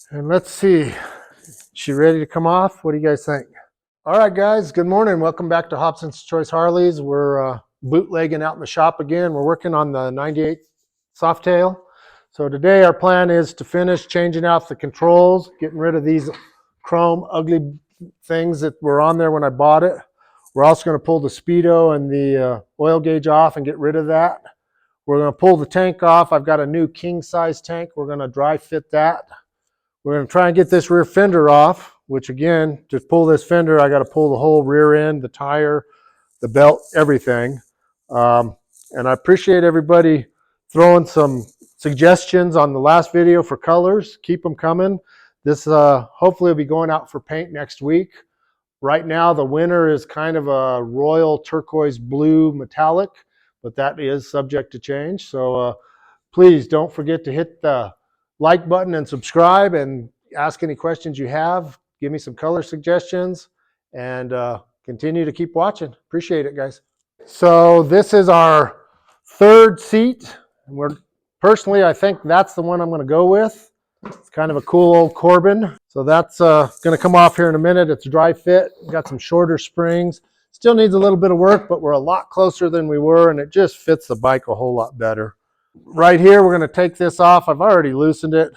And let's see, is she ready to come off? What do you guys think? All right, guys, good morning. Welcome back to Hobson's Choice Harleys. We're bootlegging out in the shop again. We're working on the 98 Softail. So today our plan is to finish changing out the controls, getting rid of these chrome ugly things that were on there when I bought it. We're also going to pull the speedo and the oil gauge off and get rid of that. We're going to pull the tank off. I've got a new king size tank. We're going to dry fit that. We're going to try and get this rear fender off, which again, to pull this fender, I got to pull the whole rear end, the tire, the belt, everything. And I appreciate everybody throwing some suggestions on the last video for colors. Keep them coming. This hopefully will be going out for paint next week. Right now, the winner is kind of a royal turquoise blue metallic, but that is subject to change. So please don't forget to hit the like button and subscribe and ask any questions you have. Give me some color suggestions and continue to keep watching. Appreciate it, guys. So this is our third seat. Personally, I think that's the one I'm going to go with. It's kind of a cool old Corbin. So that's going to come off here in a minute. It's a dry fit. Got some shorter springs. Still needs a little bit of work, but we're a lot closer than we were, and it just fits the bike a whole lot better. Right here, we're going to take this off. I've already loosened it.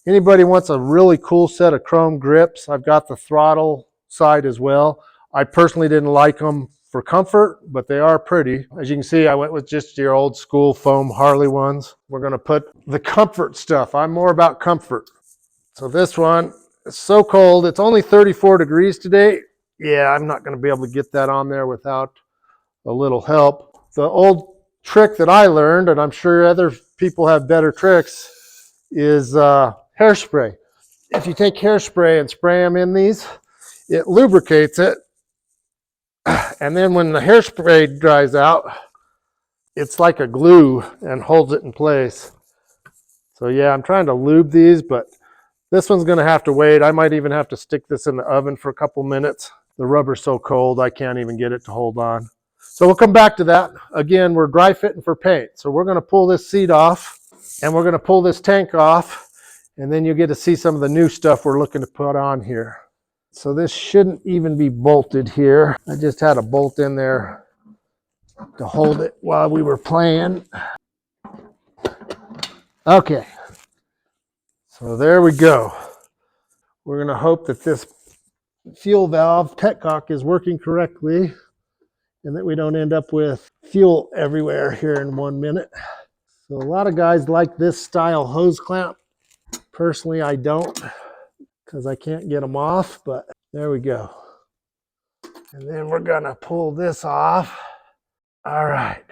Anybody wants a really cool set of chrome grips, I've got the throttle side as well. I personally didn't like them for comfort, but they are pretty. As you can see, I went with just your old school foam Harley ones. We're going to put the comfort stuff. I'm more about comfort. So this one is so cold. It's only 34 degrees today. Yeah, I'm not going to be able to get that on there without a little help. The old trick that I learned, and I'm sure other people have better tricks, is hairspray. If you take hairspray and spray them in these, it lubricates it. And then when the hairspray dries out, it's like a glue and holds it in place. So yeah, I'm trying to lube these, but this one's going to have to wait. I might even have to stick this in the oven for a couple minutes. The rubber's so cold, I can't even get it to hold on. So we'll come back to that. Again, we're dry fitting for paint. So we're going to pull this seat off and we're going to pull this tank off, and then you'll get to see some of the new stuff we're looking to put on here. So this shouldn't even be bolted here. I just had a bolt in there to hold it while we were playing. Okay. So there we go. We're going to hope that this fuel valve petcock is working correctly, and that we don't end up with fuel everywhere here in 1 minute. So a lot of guys like this style hose clamp. Personally, I don't, because I can't get them off, but there we go. And then we're gonna pull this off. All right.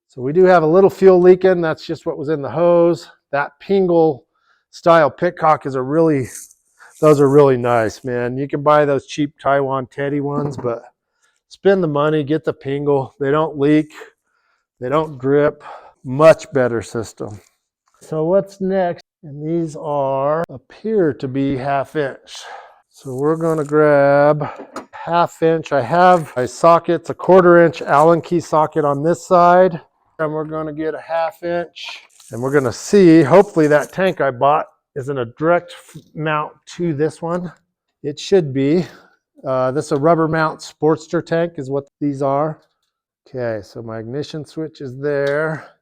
So we do have a little fuel leaking. That's just what was in the hose. That Pingel Style petcock is those are really nice, man. You can buy those cheap Pt.1 Teddy ones, but spend the money, get the Pingel. They don't leak, they don't drip. Much better system. So what's next? And these appear to be 1/2 inch. So we're going to grab 1/2 inch. I have a socket, it's a 1/4 inch Allen key socket on this side. And we're going to get a 1/2 inch. And we're going to see, hopefully that tank I bought isn't a direct mount to this one. It should be. This is a rubber mount Sportster tank is what these are. Okay, so my ignition switch is there.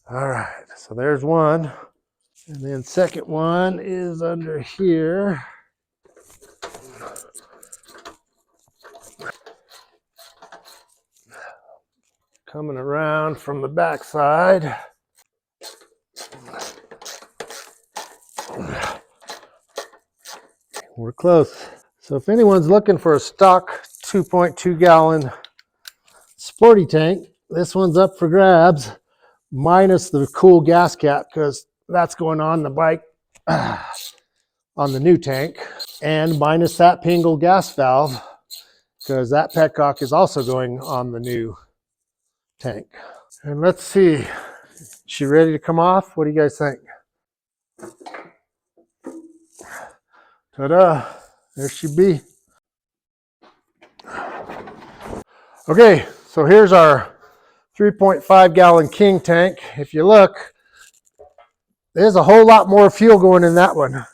All right, so there's one. And then second one is under here. Coming around from the back side. We're close. So if anyone's looking for a stock 2.2 gallon sporty tank, this one's up for grabs, minus the cool gas cap, because that's going on the bike on the new tank, and minus that Pingel gas valve, because that petcock is also going on the new tank. And let's see, is she ready to come off? What do you guys think? Ta-da, there she be. Okay, so here's our 3.5 gallon king tank. If you look, There's a whole lot more fuel going in that one.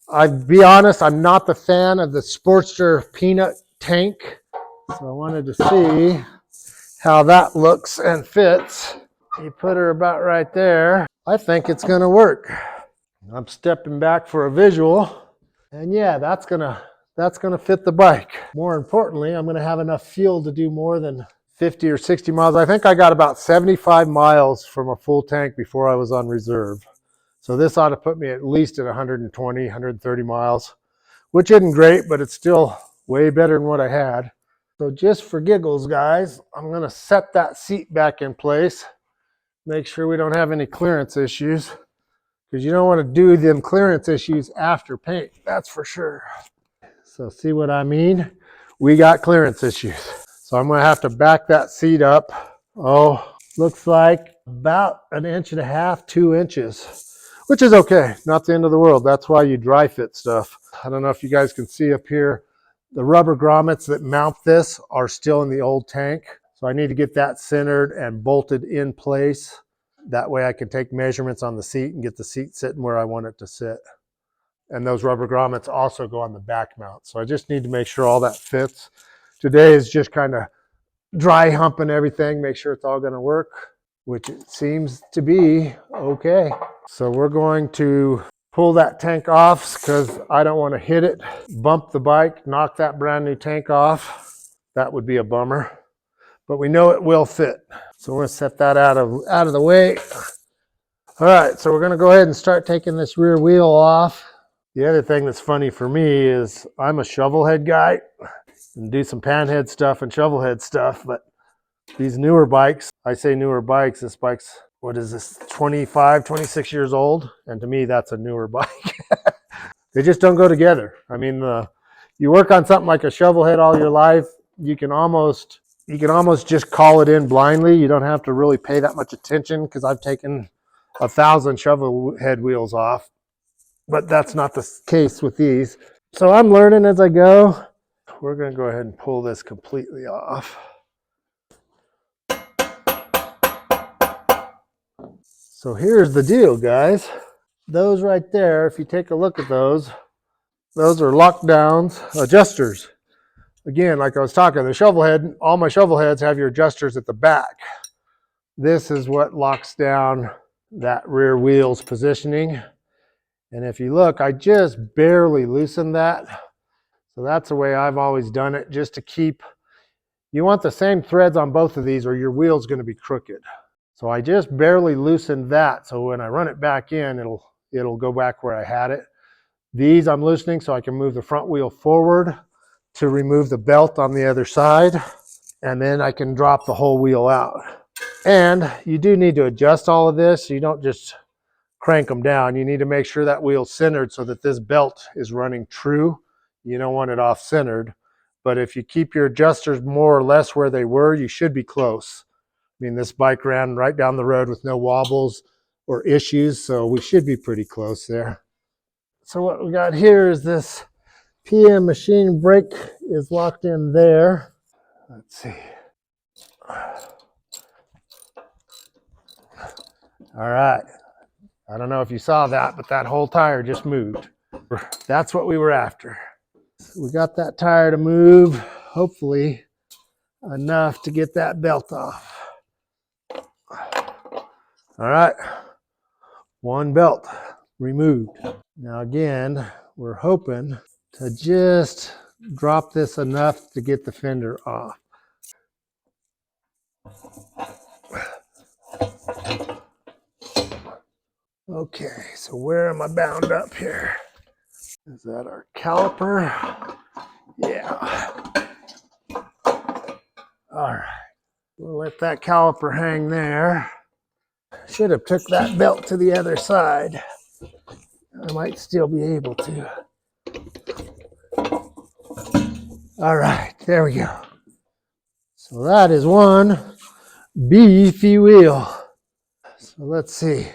I'll be honest, I'm not the fan of the Sportster peanut tank. So I wanted to see how that looks and fits. You put her about right there. I think it's gonna work. I'm stepping back for a visual. And yeah, that's gonna fit the bike. More importantly, I'm gonna have enough fuel to do more than 50 or 60 miles. I think I got about 75 miles from a full tank before I was on reserve. So this ought to put me at least at 120, 130 miles, which isn't great, but it's still way better than what I had. So just for giggles, guys, I'm gonna set that seat back in place. Make sure we don't have any clearance issues, because you don't want to do them clearance issues after paint, that's for sure. So see what I mean? We got clearance issues. So I'm gonna have to back that seat up. Oh, looks like about 1.5 inches, 2 inches, which is okay, not the end of the world. That's why you dry fit stuff. I don't know if you guys can see up here, the rubber grommets that mount this are still in the old tank. So I need to get that centered and bolted in place. That way I can take measurements on the seat and get the seat sitting where I want it to sit. And those rubber grommets also go on the back mount. So I just need to make sure all that fits. Today is just kind of dry humping everything, make sure it's all gonna work, which it seems to be okay. So we're going to pull that tank off because I don't want to hit it, bump the bike, knock that brand new tank off. That would be a bummer, but we know it will fit. So we're gonna set that out of the way. All right, so we're gonna go ahead and start taking this rear wheel off. The other thing that's funny for me is I'm a shovel head guy and do some panhead stuff and shovel head stuff, but these newer bikes, I say newer bikes, this bike's, what is this, 25, 26 years old? And to me, that's a newer bike. They just don't go together. I mean, you work on something like a shovel head all your life, you can almost just call it in blindly. You don't have to really pay that much attention, because I've taken 1,000 shovel head wheels off, but that's not the case with these. So I'm learning as I go. We're gonna go ahead and pull this completely off. So here's the deal, guys. Those right there, if you take a look at those are lockdowns, adjusters. Again, like I was talking, the shovel head, all my shovel heads have your adjusters at the back. This is what locks down that rear wheel's positioning. And if you look, I just barely loosened that. So that's the way I've always done it, just to keep, you want the same threads on both of these or your wheel's gonna be crooked. So I just barely loosened that. So when I run it back in, it'll go back where I had it. These I'm loosening so I can move the front wheel forward to remove the belt on the other side. And then I can drop the whole wheel out. And you do need to adjust all of this. You don't just crank them down. You need to make sure that wheel's centered so that this belt is running true. You don't want it off centered. But if you keep your adjusters more or less where they were, you should be close. I mean, this bike ran right down the road with no wobbles or issues, so we should be pretty close there. So what we got here is this PM machine brake is locked in there. Let's see. All right. I don't know if you saw that, but that whole tire just moved. That's what we were after. So we got that tire to move, hopefully enough to get that belt off. All right, one belt removed. Now again, we're hoping to just drop this enough to get the fender off. Okay, so where am I bound up here? Is that our caliper? Yeah. All right, we'll let that caliper hang there. Should have took that belt to the other side. I might still be able to. All right, there we go. So that is one beefy wheel. So let's see.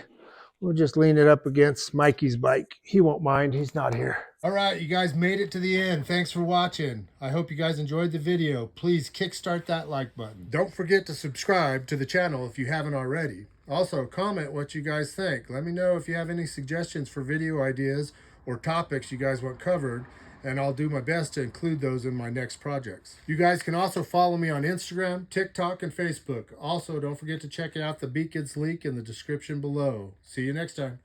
We'll just lean it up against Mikey's bike. He won't mind, he's not here. All right, you guys made it to the end. Thanks for watching. I hope you guys enjoyed the video. Please kickstart that like button. Don't forget to subscribe to the channel if you haven't already. Also, comment what you guys think. Let me know if you have any suggestions for video ideas or topics you guys want covered, and I'll do my best to include those in my next projects. You guys can also follow me on Instagram, TikTok, and Facebook. Also, don't forget to check out the Beacons link in the description below. See you next time.